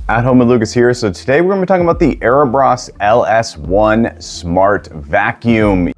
At home with Lucas here. So today we're going to be talking about the Erabros LS1 Smart Vacuum.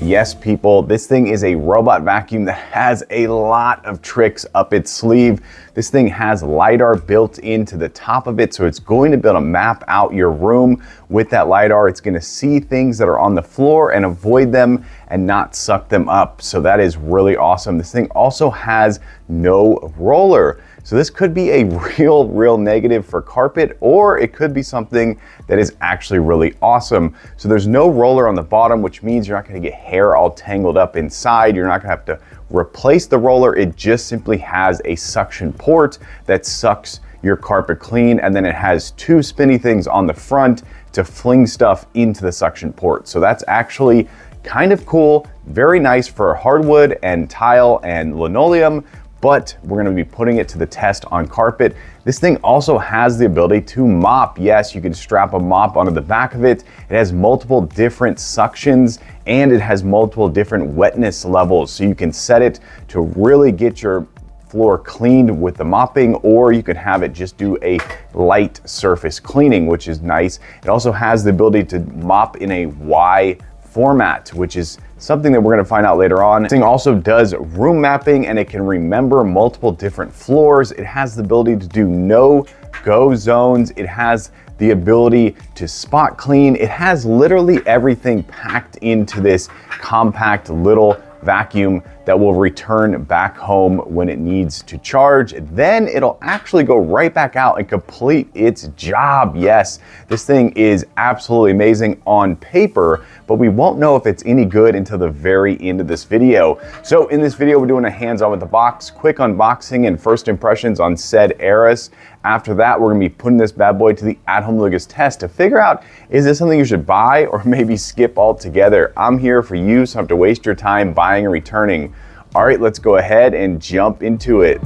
Yes, people, this thing is a robot vacuum that has a lot of tricks up its sleeve. This thing has LiDAR built into the top of it, so it's going to be able to map out your room with that LiDAR. It's going to see things that are on the floor and avoid them and not suck them up. So that is really awesome. This thing also has no roller. So this could be a real negative for carpet, or it could be something that is actually really awesome. So there's no roller on the bottom, which means you're not going to get hair all tangled up inside. You're not going to have to replace the roller. It just simply has a suction port that sucks your carpet clean, and then it has two spinny things on the front to fling stuff into the suction port. So that's actually kind of cool, very nice for hardwood and tile and linoleum, but we're going to be putting it to the test on carpet. This thing also has the ability to mop. Yes, you can strap a mop onto the back of it. It has multiple different suctions and it has multiple different wetness levels. So you can set it to really get your floor cleaned with the mopping, or you could have it just do a light surface cleaning, which is nice. It also has the ability to mop in a Y format, which is something that we're going to find out later on. This thing also does room mapping, and it can remember multiple different floors. It has the ability to do no-go zones. It has the ability to spot clean. It has literally everything packed into this compact little vacuum that will return back home when it needs to charge. Then it'll actually go right back out and complete its job. Yes, this thing is absolutely amazing on paper, but we won't know if it's any good until the very end of this video. So in this video, we're doing a hands-on with the box, quick unboxing and first impressions on said Eras. After that, we're gonna be putting this bad boy to the at-home Lucas test to figure out, is this something you should buy or maybe skip altogether? I'm here for you, so I don't have to waste your time buying and returning. All right, let's go ahead and jump into it.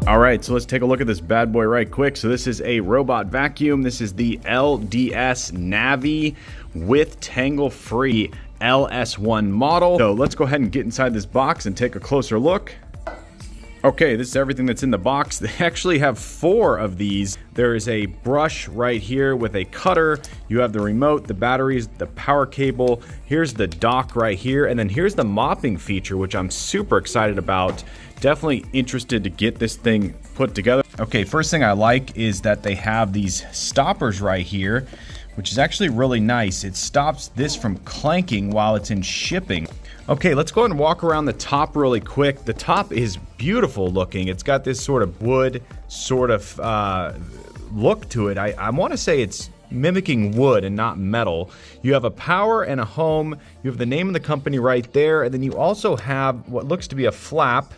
All right, so let's take a look at this bad boy right quick. So this is a robot vacuum. This is the LDS Navi with tangle-free LS1 model. So let's go ahead and get inside this box and take a closer look. Okay, this is everything that's in the box. They actually have 4 of these. There is a brush right here with a cutter. You have the remote, the batteries, the power cable. Here's the dock right here. And then here's the mopping feature, which I'm super excited about. Definitely interested to get this thing put together. Okay, first thing I like is that they have these stoppers right here, which is actually really nice. It stops this from clanking while it's in shipping. Okay, let's go ahead and walk around the top really quick. The top is beautiful looking. It's got this sort of wood sort of look to it. I want to say it's mimicking wood and not metal. You have a power and a home. You have the name of the company right there. And then you also have what looks to be a flap.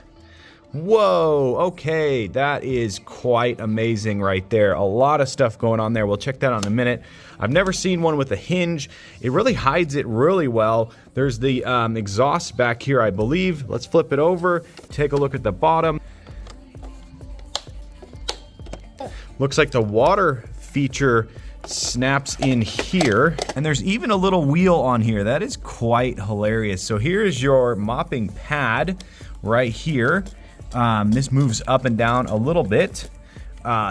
Whoa, okay, that is quite amazing right there. A lot of stuff going on there. We'll check that out in a minute. I've never seen one with a hinge. It really hides it really well. There's the exhaust back here, I believe. Let's flip it over, take a look at the bottom. Looks like the water feature snaps in here, and there's even a little wheel on here. That is quite hilarious. So here's your mopping pad right here. This moves up and down a little bit.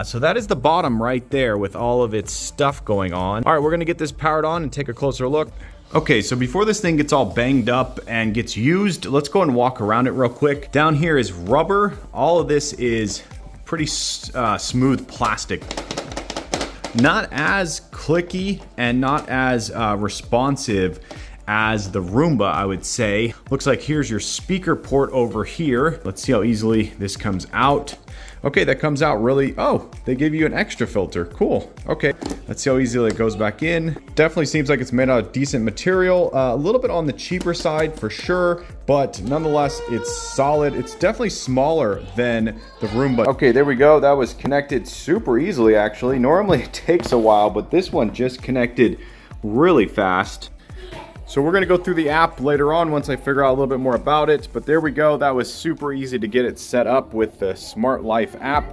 So that is the bottom right there with all of its stuff going on. All right, we're gonna get this powered on and take a closer look. Okay, so before this thing gets all banged up and gets used, let's go and walk around it real quick. Down here is rubber. All of this is pretty smooth plastic. Not as clicky and not as responsive as the Roomba, I would say. Looks like here's your speaker port over here. Let's see how easily this comes out. Okay, that comes out really, oh, they give you an extra filter. Cool, okay. Let's see how easily it goes back in. Definitely seems like it's made out of decent material. A little bit on the cheaper side for sure, but nonetheless, it's solid. It's definitely smaller than the Roomba. Okay, there we go. That was connected super easily, actually. Normally it takes a while, but this one just connected really fast. So we're gonna go through the app later on once I figure out a little bit more about it, but there we go. That was super easy to get it set up with the Smart Life app.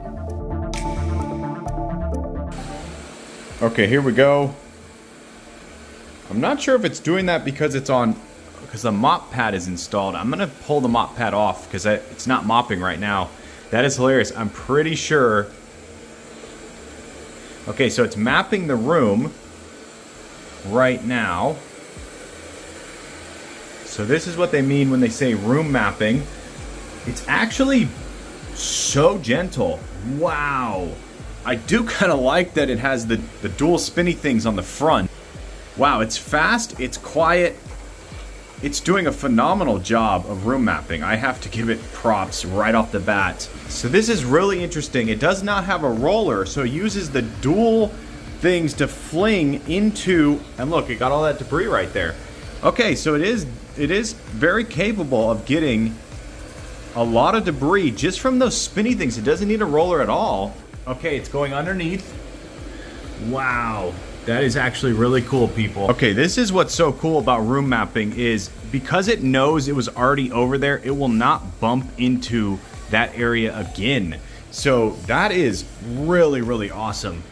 Okay, here we go. I'm not sure if it's doing that because because the mop pad is installed. I'm gonna pull the mop pad off because it's not mopping right now. That is hilarious. I'm pretty sure. Okay, so it's mapping the room right now. So this is what they mean when they say room mapping. It's actually so gentle. Wow. I do kind of like that it has the dual spinny things on the front. Wow, it's fast, it's quiet. It's doing a phenomenal job of room mapping. I have to give it props right off the bat. So this is really interesting. It does not have a roller, so it uses the dual things to fling into, and look, it got all that debris right there. Okay, so it is very capable of getting a lot of debris just from those spinny things. It doesn't need a roller at all. Okay, it's going underneath. Wow, that is actually really cool, people. Okay, this is what's so cool about room mapping is because it knows it was already over there, it will not bump into that area again. So that is really, really awesome.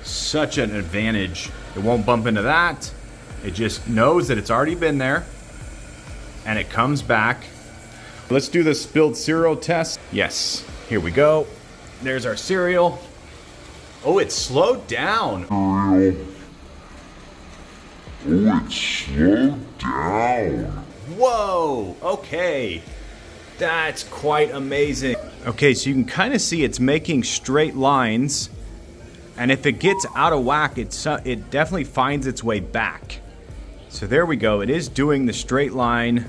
Such an advantage. It won't bump into that. It just knows that it's already been there and it comes back. Let's do the spilled cereal test. Yes, here we go. There's our cereal. Oh, it slowed down. Oh, it slowed down. Whoa, okay. That's quite amazing. Okay, so you can kind of see it's making straight lines. And if it gets out of whack, it definitely finds its way back. So there we go. It is doing the straight line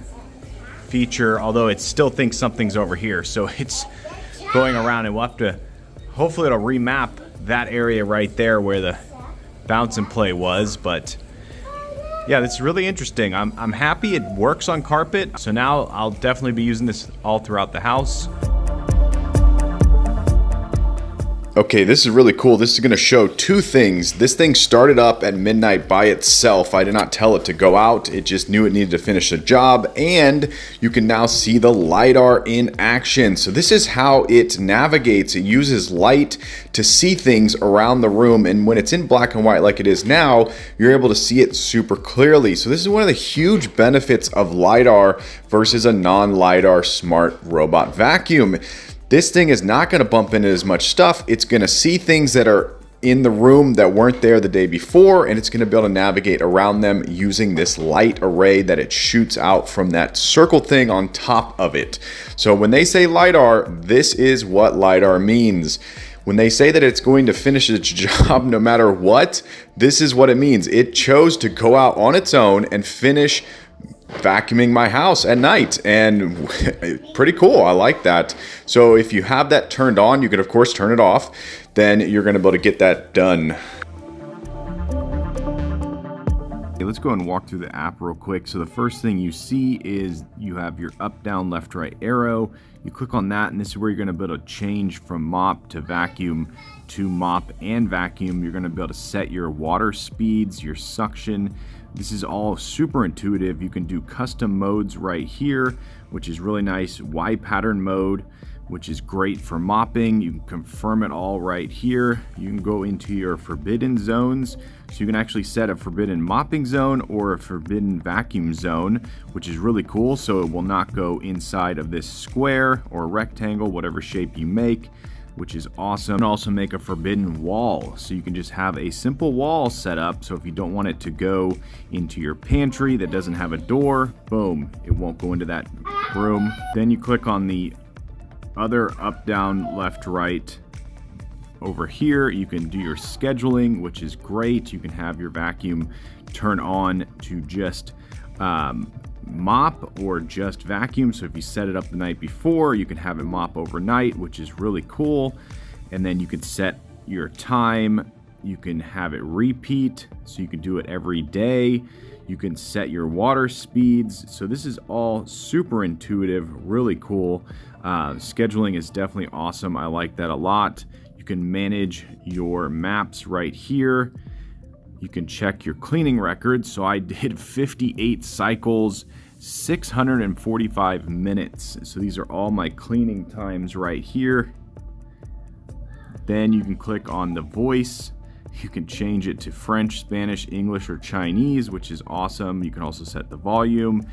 feature, although it still thinks something's over here. So it's going around, and we'll have to, hopefully it'll remap that area right there where the bounce and play was. But yeah, that's really interesting. I'm happy it works on carpet. So now I'll definitely be using this all throughout the house. Okay, this is really cool. This is going to show two things. This thing started up at midnight by itself. I did not tell it to go out. It just knew it needed to finish the job. And you can now see the LiDAR in action. So this is how it navigates. It uses light to see things around the room. And when it's in black and white like it is now, you're able to see it super clearly. So this is one of the huge benefits of LiDAR versus a non-LiDAR smart robot vacuum. This thing is not going to bump into as much stuff. It's going to see things that are in the room that weren't there the day before, and it's going to be able to navigate around them using this light array that it shoots out from that circle thing on top of it. So when they say LiDAR, this is what LiDAR means. When they say that it's going to finish its job no matter what, this is what it means. It chose to go out on its own and finish vacuuming my house at night, and pretty cool. I like that. So if you have that turned on, you can of course turn it off. Then you're going to be able to get that done. Okay, let's go and walk through the app real quick. So the first thing you see is you have your up, down, left, right arrow. You click on that, and this is where you're going to be able to change from mop to vacuum to mop and vacuum. You're going to be able to set your water speeds, your suction. This is all super intuitive. You can do custom modes right here, which is really nice. Y pattern mode, which is great for mopping. You can confirm it all right here. You can go into your forbidden zones. So you can actually set a forbidden mopping zone or a forbidden vacuum zone, which is really cool. So it will not go inside of this square or rectangle, whatever shape you make, which is awesome. You can also make a forbidden wall. So you can just have a simple wall set up. So if you don't want it to go into your pantry that doesn't have a door, boom, it won't go into that room. Then you click on the other up, down, left, right. Over here, you can do your scheduling, which is great. You can have your vacuum turn on to just mop or just vacuum. So if you set it up the night before, you can have it mop overnight, which is really cool. And then you can set your time. You can have it repeat, so you can do it every day. You can set your water speeds. So this is all super intuitive, really cool. Scheduling is definitely awesome. I like that a lot. You can manage your maps right here. You can check your cleaning records. So I did 58 cycles, 645 minutes. So these are all my cleaning times right here. Then you can click on the voice You can change it to French, Spanish, English, or Chinese, which is awesome. You can also set the volume.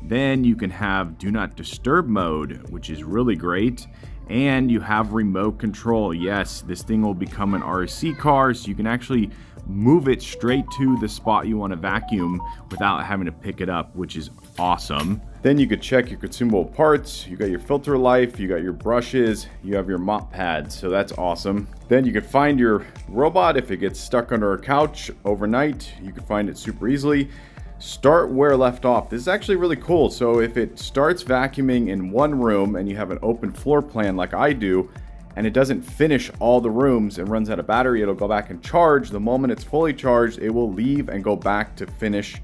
Then you can have do not disturb mode, which is really great. And you have remote control. Yes, this thing will become an RC car, so you can actually move it straight to the spot you want to vacuum without having to pick it up, which is awesome. Then you could check your consumable parts. You got your filter life, you got your brushes, you have your mop pads, so that's awesome. Then you could find your robot if it gets stuck under a couch overnight. You can find it super easily. Start where left off. This is actually really cool. So if it starts vacuuming in one room and you have an open floor plan like I do, and it doesn't finish all the rooms and runs out of battery, it'll go back and charge. The moment it's fully charged, it will leave and go back to finish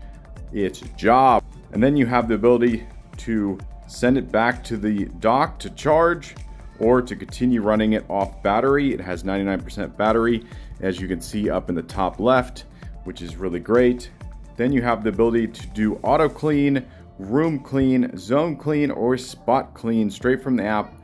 its job. And then you have the ability to send it back to the dock to charge or to continue running it off battery. It has 99% battery, as you can see up in the top left, which is really great. Then you have the ability to do auto clean, room clean, zone clean, or spot clean straight from the app.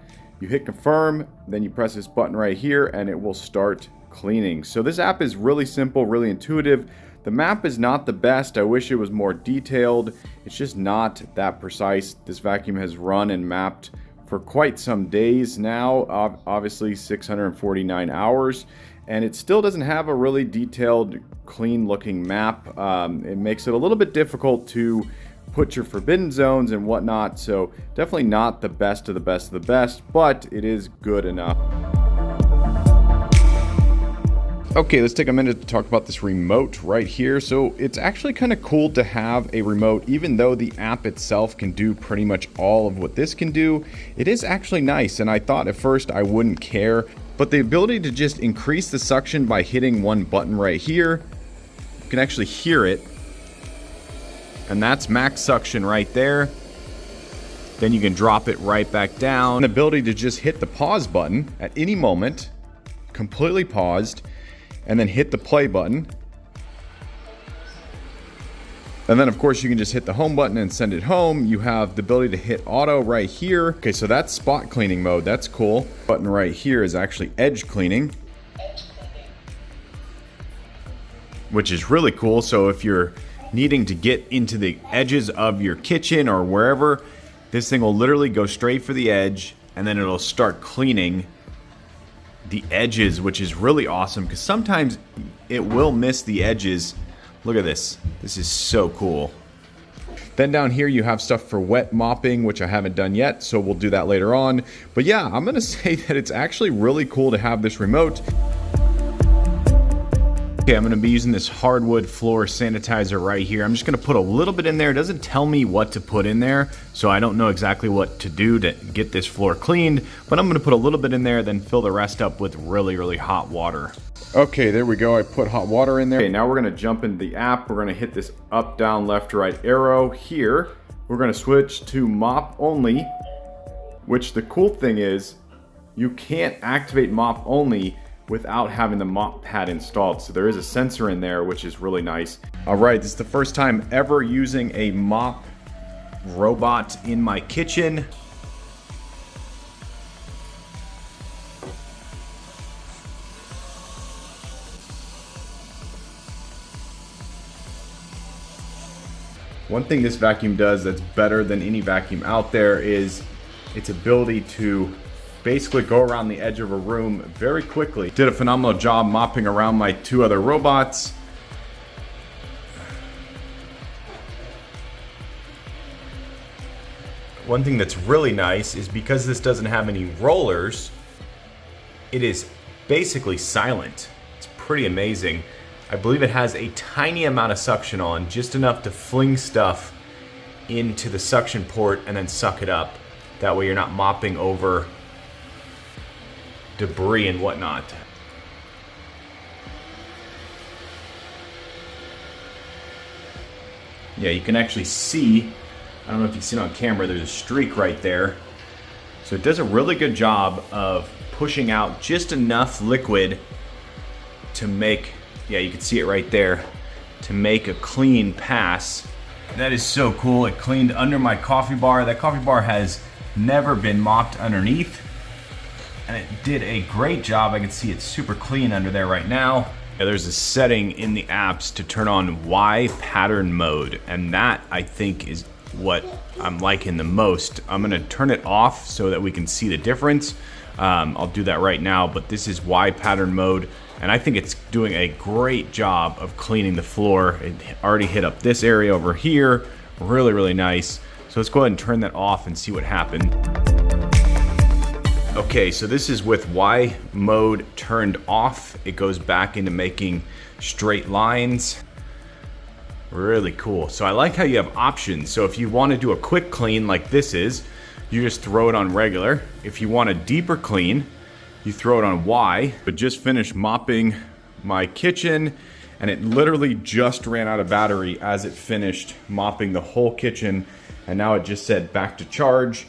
You hit confirm, then you press this button right here and it will start cleaning. So this app is really simple, really intuitive. The map is not the best. I wish it was more detailed. It's just not that precise. This vacuum has run and mapped for quite some days now, obviously 649 hours. And it still doesn't have a really detailed, clean looking map. It makes it a little bit difficult to put your forbidden zones and whatnot. So definitely not the best of the best of the best, but it is good enough. Okay, let's take a minute to talk about this remote right here. So it's actually kind of cool to have a remote, even though the app itself can do pretty much all of what this can do. It is actually nice, and I thought at first I wouldn't care. But the ability to just increase the suction by hitting one button right here, you can actually hear it. And that's max suction right there. Then you can drop it right back down. The ability to just hit the pause button at any moment, completely paused, and then hit the play button. And then of course you can just hit the home button and send it home. You have the ability to hit auto right here. Okay, so that's spot cleaning mode. That's cool. Button right here is actually edge cleaning, which is really cool. So if you're needing to get into the edges of your kitchen or wherever, this thing will literally go straight for the edge and then it'll start cleaning the edges, which is really awesome because sometimes it will miss the edges. Look at this. This is so cool. Then down here you have stuff for wet mopping, which I haven't done yet, so we'll do that later on. But yeah, I'm gonna say that it's actually really cool to have this remote. Okay, I'm gonna be using this hardwood floor sanitizer right here. I'm just gonna put a little bit in there. It doesn't tell me what to put in there, so I don't know exactly what to do to get this floor cleaned, but I'm gonna put a little bit in there, then fill the rest up with really, really hot water. Okay, there we go. I put hot water in there. Okay, now we're gonna jump into the app. We're gonna hit this up, down, left, right arrow here. We're gonna switch to mop only, which the cool thing is you can't activate mop only without having the mop pad installed. So there is a sensor in there, which is really nice. All right, this is the first time ever using a mop robot in my kitchen. One thing this vacuum does that's better than any vacuum out there is its ability to basically go around the edge of a room very quickly. Did a phenomenal job mopping around my two other robots. One thing that's really nice is because this doesn't have any rollers, it is basically silent. It's pretty amazing. I believe it has a tiny amount of suction on, just enough to fling stuff into the suction port and then suck it up. That way you're not mopping over debris and whatnot. Yeah, you can actually see, I don't know if you see it on camera, there's a streak right there. So it does a really good job of pushing out just enough liquid to make, yeah, you can see it right there, to make a clean pass. That is so cool. It cleaned under my coffee bar. That coffee bar has never been mopped underneath, and it did a great job. I can see it's super clean under there right now. Yeah, there's a setting in the apps to turn on Y pattern mode, and that I think is what I'm liking the most. I'm gonna turn it off so that we can see the difference. I'll do that right now, but this is Y pattern mode, and I think it's doing a great job of cleaning the floor. It already hit up this area over here. Really, really nice. So let's go ahead and turn that off and see what happened. Okay, so this is with Y mode turned off. It goes back into making straight lines. Really cool. So I like how you have options. So if you want to do a quick clean like this is, you just throw it on regular. If you want a deeper clean, you throw it on Y. But just finished mopping my kitchen, and it literally just ran out of battery as it finished mopping the whole kitchen, and now it just said back to charge.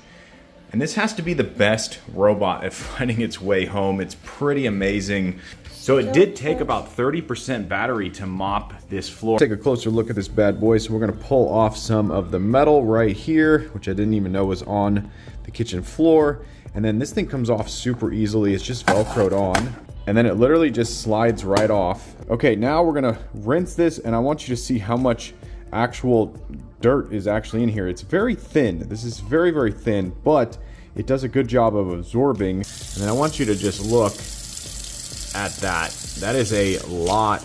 And this has to be the best robot at finding its way home. It's pretty amazing. So it did take about 30% battery to mop this floor. Take a closer look at this bad boy. So we're gonna pull off some of the metal right here, which I didn't even know was on the kitchen floor. And then this thing comes off super easily. It's just Velcroed on. And then it literally just slides right off. Okay, now we're gonna rinse this, and I want you to see how much actual dirt is actually in here. It's very thin. This is very, very thin, but it does a good job of absorbing. And then I want you to just look at that. That is a lot.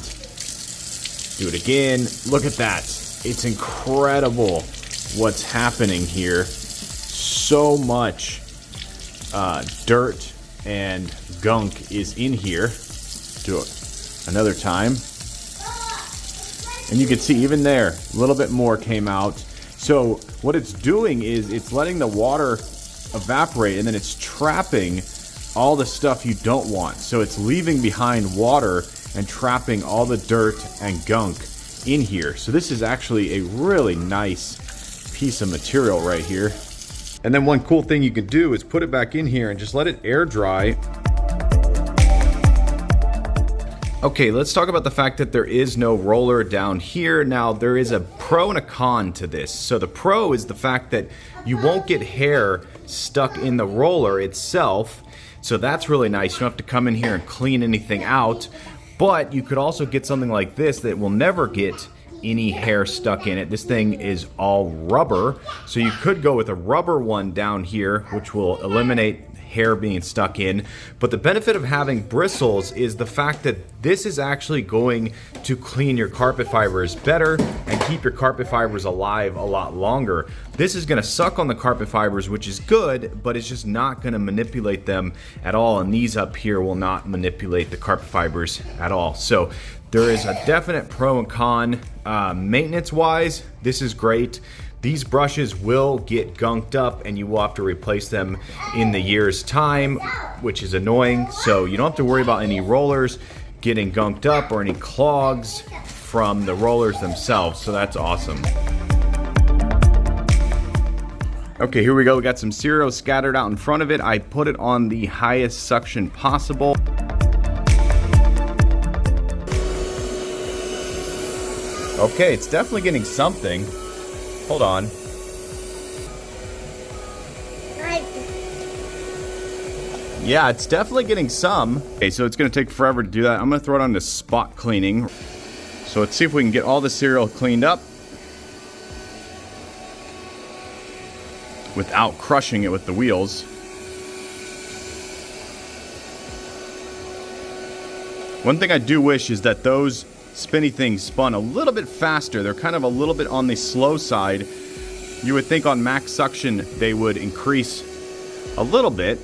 Do it again. Look at that. It's incredible what's happening here. So much dirt and gunk is in here. Do it another time. And you can see even there, a little bit more came out. So what it's doing is it's letting the water evaporate, and then it's trapping all the stuff you don't want. So it's leaving behind water and trapping all the dirt and gunk in here. So this is actually a really nice piece of material right here. And then one cool thing you can do is put it back in here and just let it air dry. Okay, let's talk about the fact that there is no roller down here. Now, there is a pro and a con to this. So the pro is the fact that you won't get hair stuck in the roller itself. So that's really nice. You don't have to come in here and clean anything out. But you could also get something like this that will never get any hair stuck in it. This thing is all rubber. So you could go with a rubber one down here, which will eliminate hair being stuck in. But the benefit of having bristles is the fact that this is actually going to clean your carpet fibers better and keep your carpet fibers alive a lot longer. This is going to suck on the carpet fibers, which is good, but it's just not going to manipulate them at all. And these up here will not manipulate the carpet fibers at all. So there is a definite pro and con. Maintenance wise, this is great. These brushes will get gunked up and you will have to replace them in the year's time, which is annoying. So you don't have to worry about any rollers getting gunked up or any clogs from the rollers themselves. So that's awesome. Okay, here we go. We got some cereal scattered out in front of it. I put it on the highest suction possible. Okay, it's definitely getting something. Hold on. Yeah, it's definitely getting some. Okay, so it's gonna take forever to do that. I'm gonna throw it on to spot cleaning. So let's see if we can get all the cereal cleaned up without crushing it with the wheels. One thing I do wish is that those spinny things spun a little bit faster. They're kind of a little bit on the slow side. You would think on max suction they would increase a little bit.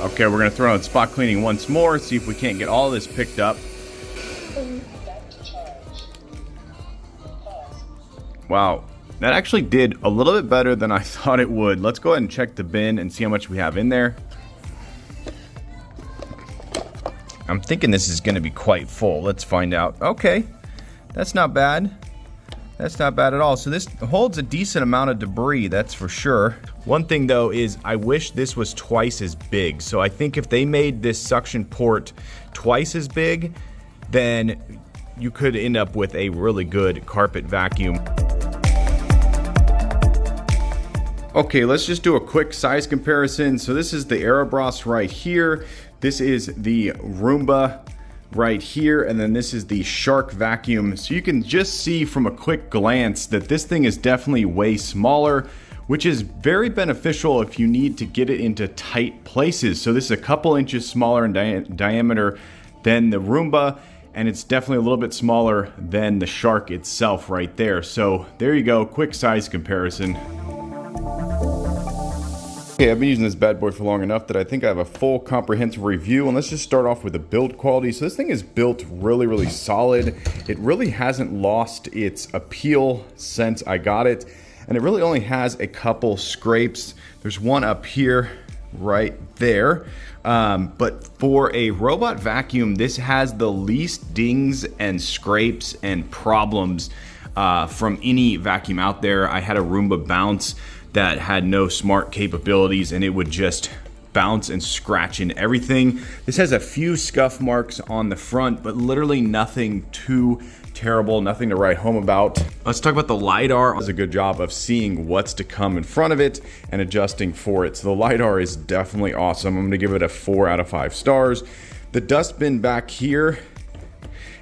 Okay, we're gonna throw in spot cleaning once more, see if we can't get all this picked up. Wow, that actually did a little bit better than I thought it would. Let's go ahead and check the bin and see how much we have in there. I'm thinking this is gonna be quite full. Let's find out. Okay, that's not bad. That's not bad at all. So this holds a decent amount of debris, that's for sure. One thing though is I wish this was twice as big. So I think if they made this suction port twice as big, then you could end up with a really good carpet vacuum. Okay, let's just do a quick size comparison. So this is the Erabros right here. This is the Roomba right here, and then this is the Shark vacuum. So you can just see from a quick glance that this thing is definitely way smaller, which is very beneficial if you need to get it into tight places. So this is a couple inches smaller in diameter than the Roomba, and it's definitely a little bit smaller than the Shark itself right there. So there you go, quick size comparison. Okay, I've been using this bad boy for long enough that I think I have a full comprehensive review, and let's just start off with the build quality. So this thing is built really solid. It really hasn't lost its appeal since I got it, and it really only has a couple scrapes. There's one up here right there, but for a robot vacuum, this has the least dings and scrapes and problems from any vacuum out there. I had a Roomba bounce that had no smart capabilities, and it would just bounce and scratch in everything. This has a few scuff marks on the front, but literally nothing too terrible, nothing to write home about. Let's talk about the LiDAR. It does a good job of seeing what's to come in front of it and adjusting for it. So the LiDAR is definitely awesome. I'm gonna give it a 4 out of 5 stars. The dustbin back here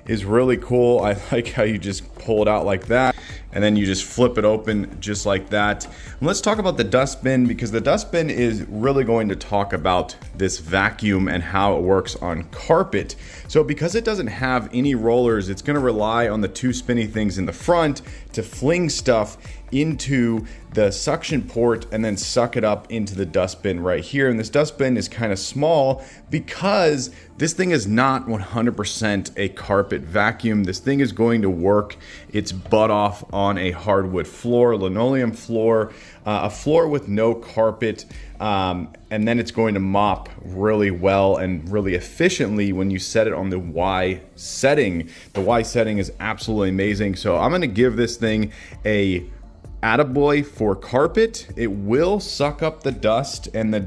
is really cool. I like how you just pull it out like that, and then you just flip it open just like that. And let's talk about the dustbin, because the dustbin is really going to talk about this vacuum and how it works on carpet. So because it doesn't have any rollers, it's gonna rely on the 2 spinny things in the front to fling stuff into the suction port and then suck it up into the dustbin right here. And this dustbin is kind of small because this thing is not 100% a carpet vacuum. This thing is going to work its butt off on a hardwood floor, linoleum floor, a floor with no carpet, and then it's going to mop really well and really efficiently when you set it on the Y setting. The Y setting is absolutely amazing. So I'm gonna give this thing a attaboy for carpet. It will suck up the dust and the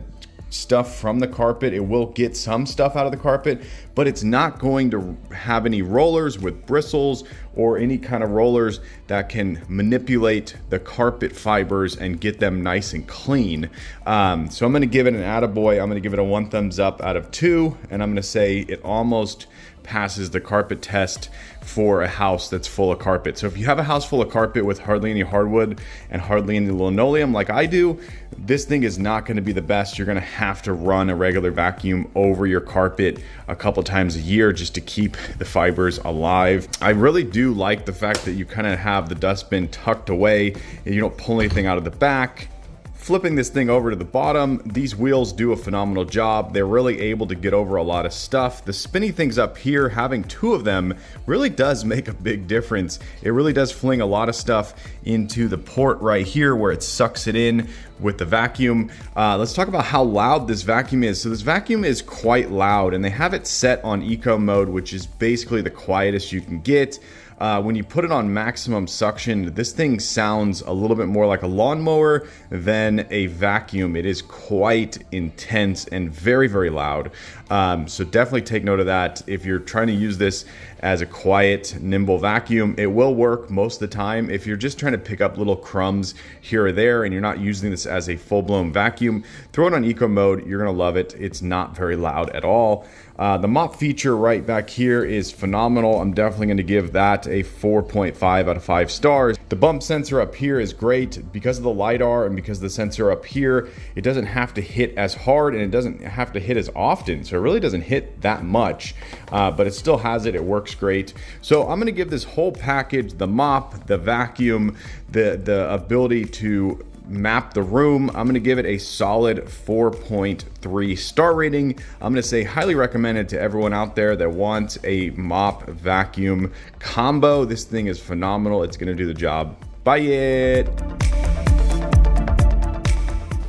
stuff from the carpet. It will get some stuff out of the carpet, but it's not going to have any rollers with bristles or any kind of rollers that can manipulate the carpet fibers and get them nice and clean. So I'm going to give it an attaboy. I'm going to give it a 1 thumbs up out of 2, and I'm going to say it almost passes the carpet test for a house that's full of carpet. So if you have a house full of carpet with hardly any hardwood and hardly any linoleum like I do, this thing is not going to be the best. You're going to have to run a regular vacuum over your carpet a couple times a year just to keep the fibers alive. I really do like the fact that you kind of have the dustbin tucked away and you don't pull anything out of the back. Flipping this thing over to the bottom, these wheels do a phenomenal job. They're really able to get over a lot of stuff. The spinny things up here, having 2 of them really does make a big difference. It really does fling a lot of stuff into the port right here where it sucks it in with the vacuum. Let's talk about how loud this vacuum is. So this vacuum is quite loud, and they have it set on eco mode, which is basically the quietest you can get. When you put it on maximum suction, this thing sounds a little bit more like a lawnmower than a vacuum. It is quite intense and very loud. So definitely take note of that. If you're trying to use this as a quiet, nimble vacuum, it will work most of the time. If you're just trying to pick up little crumbs here or there and you're not using this as a full-blown vacuum, throw it on eco mode. You're gonna love it. It's not very loud at all. The mop feature right back here is phenomenal. I'm definitely going to give that a 4.5 out of 5 stars. The bump sensor up here is great because of the LiDAR and because the sensor up here, it doesn't have to hit as hard and it doesn't have to hit as often. So it really doesn't hit that much, but it still has it. It works great. So I'm going to give this whole package, the mop, the vacuum, the ability to map the room, I'm going to give it a solid 4.3 star rating. I'm going to say highly recommended to everyone out there that wants a mop vacuum combo. This thing is phenomenal. It's going to do the job. Buy it.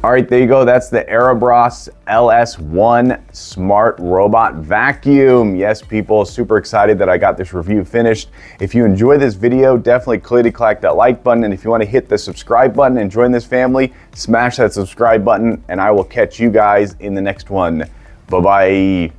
All right, there you go. That's the Erabros LS1 Smart Robot Vacuum. Yes, people, super excited that I got this review finished. If you enjoy this video, definitely click that like button. And if you want to hit the subscribe button and join this family, smash that subscribe button, and I will catch you guys in the next one. Bye-bye.